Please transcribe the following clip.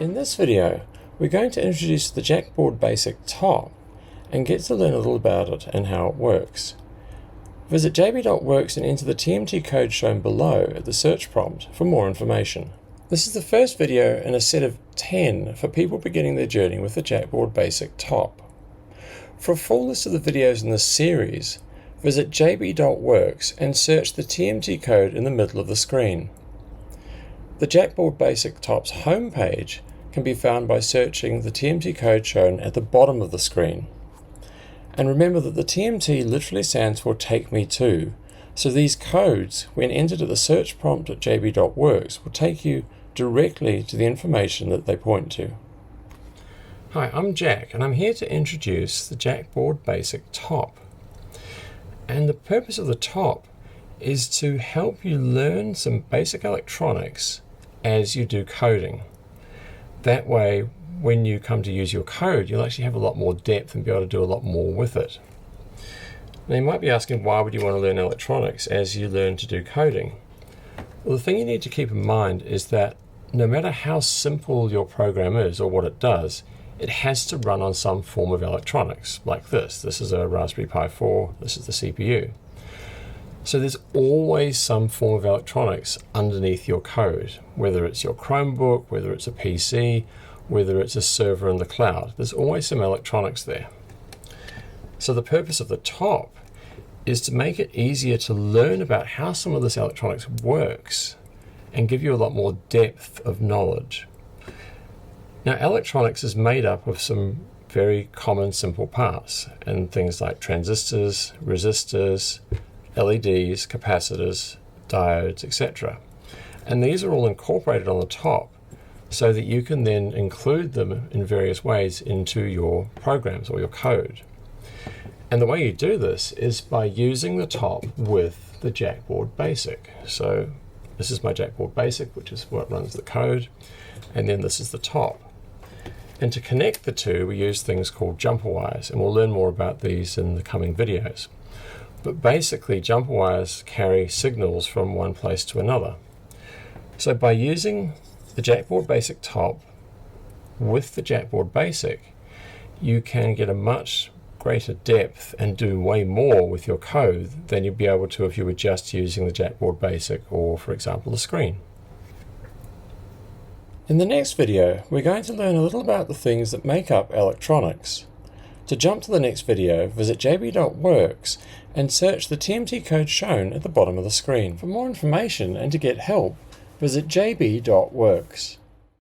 In this video, we're going to introduce the JackBord BASIC top and get to learn a little about it and how it works. Visit jb.works and enter the TMT code shown below at the search prompt for more information. This is the first video in a set of 10 for people beginning their journey with the JackBord BASIC top. For a full list of the videos in this series, visit jb.works and search the TMT code in the middle of the screen. The JackBord BASIC top's homepage can be found by searching the TMT code shown at the bottom of the screen. And remember that the TMT literally stands for Take Me To, so these codes, when entered at the search prompt at jb.works, will take you directly to the information that they point to. Hi, I'm Jack, and I'm here to introduce the JackBord BASIC top. And the purpose of the top is to help you learn some basic electronics as you do coding. That way, when you come to use your code, you'll actually have a lot more depth and be able to do a lot more with it. Now you might be asking, why would you want to learn electronics as you learn to do coding? Well, the thing you need to keep in mind is that no matter how simple your program is or what it does, it has to run on some form of electronics, like this. This is a Raspberry Pi 4, this is the CPU. So there's always some form of electronics underneath your code, whether it's your Chromebook, whether it's a PC, whether it's a server in the cloud. There's always some electronics there. So the purpose of the top is to make it easier to learn about how some of this electronics works and give you a lot more depth of knowledge. Now, electronics is made up of some very common simple parts, and things like transistors, resistors, LEDs, capacitors, diodes, etc. And these are all incorporated on the top so that you can then include them in various ways into your programs or your code. And the way you do this is by using the top with the JackBord BASIC. So this is my JackBord BASIC, which is what runs the code, and then this is the top. And to connect the two, we use things called jumper wires, and we'll learn more about these in the coming videos. But basically, jumper wires carry signals from one place to another. So by using the JackBord BASIC top with the JackBord BASIC, you can get a much greater depth and do way more with your code than you'd be able to if you were just using the JackBord BASIC or, for example, the screen. In the next video, we're going to learn a little about the things that make up electronics. To jump to the next video, visit jb.works and search the TMT code shown at the bottom of the screen. For more information and to get help, visit jb.works.